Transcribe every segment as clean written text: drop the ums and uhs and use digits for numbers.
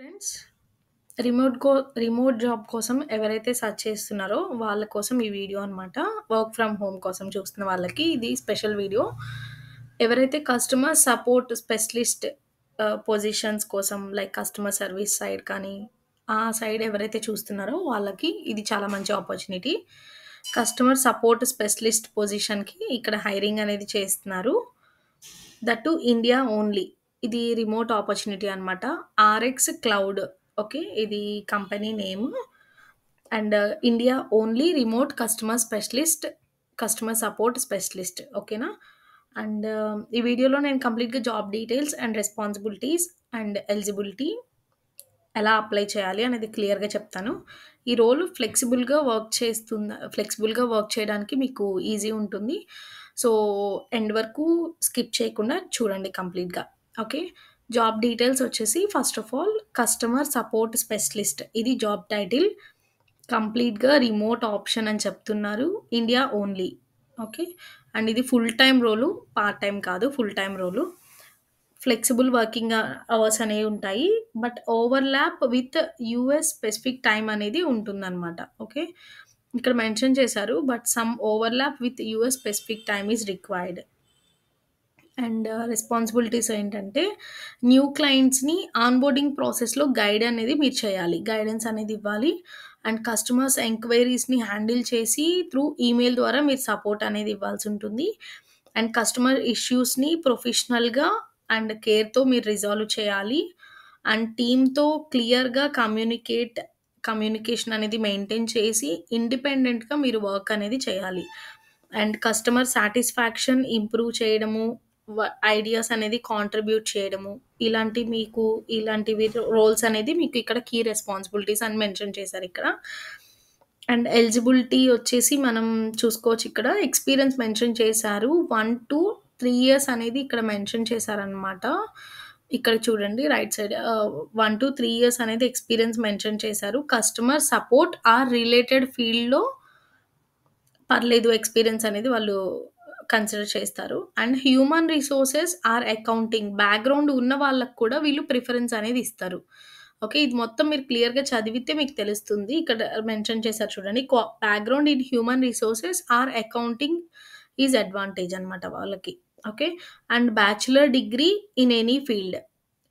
Friends, remote కో remote job కోసం ఎవరైతే search చేస్తున్నారో వాళ్ళ కోసం ఈ వీడియో అనమాట. వర్క్ ఫ్రమ్ హోమ్ కోసం చూస్తున్న వాళ్ళకి ఇది స్పెషల్ వీడియో. ఎవరైతే కస్టమర్ సపోర్ట్ స్పెషలిస్ట్ పొజిషన్స్ కోసం లైక్ కస్టమర్ సర్వీస్ సైడ్ కానీ, ఆ సైడ్ ఎవరైతే చూస్తున్నారో వాళ్ళకి ఇది చాలా మంచి ఆపర్చునిటీ. కస్టమర్ సపోర్ట్ స్పెషలిస్ట్ పొజిషన్‌కి ఇక్కడ హైరింగ్ అనేది చేస్తున్నారు. That to India only. ఇది రిమోట్ ఆపర్చునిటీ అనమాట. RX cloud. ఓకే. ఇది company name. And India only remote customer specialist, customer support specialist. ఓకేనా? అండ్ ఈ వీడియోలో నేను కంప్లీట్‌గా job details and responsibilities and eligibility ఎలా అప్లై చేయాలి అనేది క్లియర్‌గా చెప్తాను. ఈ రోల్ ఫ్లెక్సిబుల్‌గా వర్క్ చేయడానికి మీకు ఈజీ ఉంటుంది. సో, ఎండ్ వరకు స్కిప్ చేయకుండా చూడండి కంప్లీట్‌గా. ఓకే. జాబ్ డీటెయిల్స్ వచ్చేసి first of all customer support specialist ఇది జాబ్ టైటిల్. కంప్లీట్‌గా రిమోట్ ఆప్షన్ అని చెప్తున్నారు. India only. ఓకే. అండ్ ఇది ఫుల్ టైమ్ రోలు. పార్ట్ టైమ్ కాదు. ఫుల్ టైమ్ రోలు. ఫ్లెక్సిబుల్ వర్కింగ్ అవర్స్ అనేవి ఉంటాయి. But overlap with US specific time అనేది ఉంటుందనమాట. ఓకే. ఇక్కడ మెన్షన్ చేశారు. But some overlap with US specific time is required. And responsibilities ఏంటంటే new క్లయింట్స్‌ని onboarding ప్రాసెస్‌లో గైడ్ అనేది మీరు చేయాలి. గైడెన్స్ అనేది ఇవ్వాలి. అండ్ కస్టమర్స్ ఎంక్వైరీస్‌ని హ్యాండిల్ చేసి త్రూ ఈమెయిల్ ద్వారా మీరు సపోర్ట్ అనేది ఇవ్వాల్సి ఉంటుంది. అండ్ కస్టమర్ ఇష్యూస్‌ని ప్రొఫెషనల్‌గా అండ్ కేర్‌తో మీరు రిజాల్వ్ చేయాలి. అండ్ టీమ్‌తో క్లియర్‌గా కమ్యూనికేషన్ అనేది మెయింటైన్ చేసి ఇండిపెండెంట్‌గా మీరు వర్క్ అనేది చేయాలి. అండ్ కస్టమర్ సాటిస్ఫాక్షన్ ఇంప్రూవ్ చేయడము, ఐడియాస్ అనేది కాంట్రిబ్యూట్ చేయడము, ఇలాంటివి రోల్స్ అనేది మీకు ఇక్కడ కీ రెస్పాన్సిబిలిటీస్ అని మెన్షన్ చేశారిక్కడ. అండ్ ఎలిజిబిలిటీ వచ్చేసి మనం చూసుకోవచ్చు ఇక్కడ. ఎక్స్‌పీరియన్స్ మెన్షన్ చేశారు. 1-3 ఇయర్స్ అనేది ఇక్కడ మెన్షన్ చేశారనమాట. ఇక్కడ చూడండి రైట్ సైడ్ 1-3 ఇయర్స్ అనేది ఎక్స్‌పీరియన్స్ మెన్షన్ చేశారు. కస్టమర్ సపోర్ట్ ఆర్ రిలేటెడ్ ఫీల్డ్‌లో పర్లేదు ఎక్స్‌పీరియన్స్ అనేది వాళ్ళు కన్సిడర్ చేస్తారు. And human resources or accounting background ఉన్న వాళ్ళకి కూడా వీళ్ళు ప్రిఫరెన్స్ అనేది ఇస్తారు. ఓకే. ఇది మొత్తం మీరు క్లియర్‌గా చదివితే మీకు తెలుస్తుంది. ఇక్కడ మెన్షన్ చేశారు చూడండి. Background in human resources or accounting is advantage అనమాట వాళ్ళకి. Okay. And bachelor degree in any field.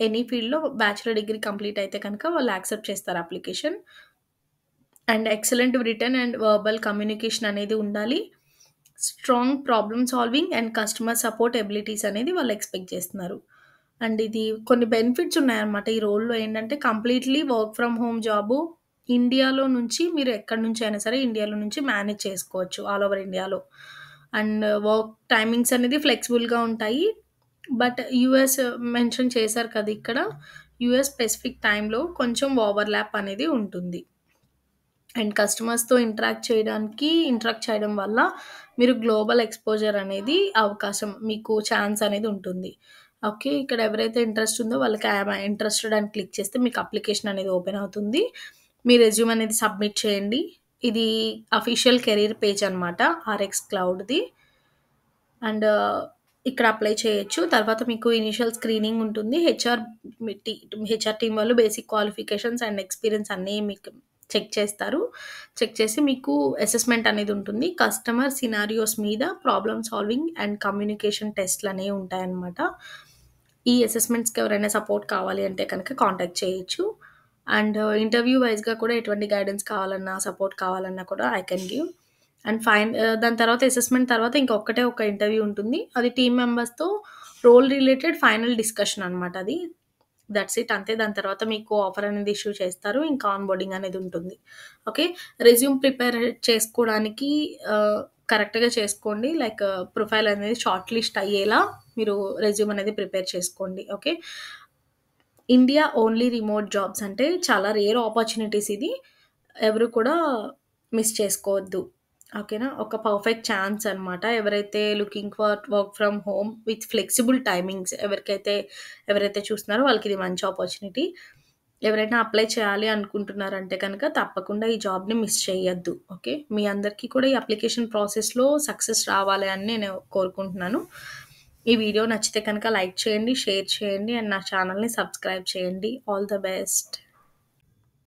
Any ఫీల్డ్‌లో బ్యాచిలర్ డిగ్రీ కంప్లీట్ అయితే కనుక వాళ్ళు యాక్సెప్ట్ చేస్తారు application. And excellent written and verbal communication అనేది ఉండాలి. Strong problem solving and customer support abilities అనేది వాళ్ళు ఎక్స్‌పెక్ట్ చేస్తున్నారు. అండ్ ఇది కొన్ని బెనిఫిట్స్ ఉన్నాయన్నమాట. ఈ రోల్‌లో ఏంటంటే completely work from home job. ఇండియాలో నుంచి మీరు ఎక్కడి నుంచి అయినా సరే ఇండియాలో నుంచి మేనేజ్ చేసుకోవచ్చు ఆల్ ఓవర్ ఇండియాలో. అండ్ వర్క్ టైమింగ్స్ అనేది ఫ్లెక్సిబుల్‌గా ఉంటాయి. బట్ యూఎస్ మెన్షన్ చేశారు కదా ఇక్కడ. యూఎస్ స్పెసిఫిక్ టైమ్‌లో కొంచెం ఓవర్‌లాప్ అనేది ఉంటుంది. అండ్ కస్టమర్స్‌తో ఇంటరాక్ట్ చేయడం వల్ల మీరు గ్లోబల్ ఎక్స్‌పోజర్ అనేది మీకు ఛాన్స్ అనేది ఉంటుంది. ఓకే. ఇక్కడ ఎవరైతే ఇంట్రెస్ట్ ఉందో వాళ్ళకి ఐ యామ్ ఇంట్రెస్టెడ్ అని క్లిక్ చేస్తే మీకు అప్లికేషన్ అనేది ఓపెన్ అవుతుంది. మీ రెజ్యూమ్ అనేది సబ్మిట్ చేయండి. ఇది అఫీషియల్ కెరీర్ పేజ్ అనమాట. ఆర్ఎక్స్ క్లౌడ్‌ది. అండ్ ఇక్కడ అప్లై చేయొచ్చు. తర్వాత మీకు ఇనీషియల్ స్క్రీనింగ్ ఉంటుంది. హెచ్ఆర్ టీమ్ వాళ్ళు బేసిక్ క్వాలిఫికేషన్స్ అండ్ ఎక్స్‌పీరియన్స్ అన్నీ మీకు చెక్ చేస్తారు. చెక్ చేసి మీకు అసెస్మెంట్ అనేది ఉంటుంది. కస్టమర్ సినారియోస్ మీద ప్రాబ్లమ్ సాల్వింగ్ అండ్ కమ్యూనికేషన్ టెస్ట్‌లనేవి ఉంటాయన్నమాట. ఈ అసెస్మెంట్స్‌కి ఎవరైనా సపోర్ట్ కావాలి అంటే కనుక కాంటాక్ట్ చేయొచ్చు. అండ్ ఇంటర్వ్యూ వైస్‌గా కూడా ఎటువంటి గైడెన్స్ కావాలన్నా, సపోర్ట్ కావాలన్నా కూడా ఐ కెన్ గివ్. అండ్ దాని తర్వాత అసెస్మెంట్ తర్వాత ఇంకొక్కటే ఒక ఇంటర్వ్యూ ఉంటుంది. అది టీమ్ మెంబర్స్‌తో రోల్ రిలేటెడ్ ఫైనల్ డిస్కషన్ అనమాట అది. దట్స్ ఇట్ అంతే. దాని తర్వాత మీకు ఆఫర్ అనేది ఇష్యూ చేస్తారు. ఇంకా ఆన్‌బోర్డింగ్ అనేది ఉంటుంది. ఓకే. రెజ్యూమ్ ప్రిపేర్ చేసుకోవడానికి కరెక్ట్‌గా చేసుకోండి. లైక్ ప్రొఫైల్ అనేది షార్ట్ లిస్ట్ అయ్యేలా మీరు రెజ్యూమ్ అనేది ప్రిపేర్ చేసుకోండి. Okay. India only remote jobs అంటే చాలా రేర్ ఆపర్చునిటీస్ ఇది. ఎవరు కూడా మిస్ చేసుకోవద్దు. ఓకేనా? ఒక పర్ఫెక్ట్ ఛాన్స్ అనమాట. ఎవరైతే looking for work from home with flexible timings ఎవరైతే చూస్తున్నారో వాళ్ళకి ఇది మంచి ఆపర్చునిటీ. ఎవరైనా అప్లై చేయాలి అనుకుంటున్నారంటే కనుక తప్పకుండా ఈ జాబ్‌ని మిస్ చేయొద్దు. ఓకే. మీ అందరికీ కూడా ఈ అప్లికేషన్ ప్రాసెస్‌లో సక్సెస్ రావాలి అని నేను కోరుకుంటున్నాను. ఈ వీడియో నచ్చితే కనుక లైక్ చేయండి, షేర్ చేయండి అండ్ నా ఛానల్‌ని సబ్స్క్రైబ్ చేయండి. All the best.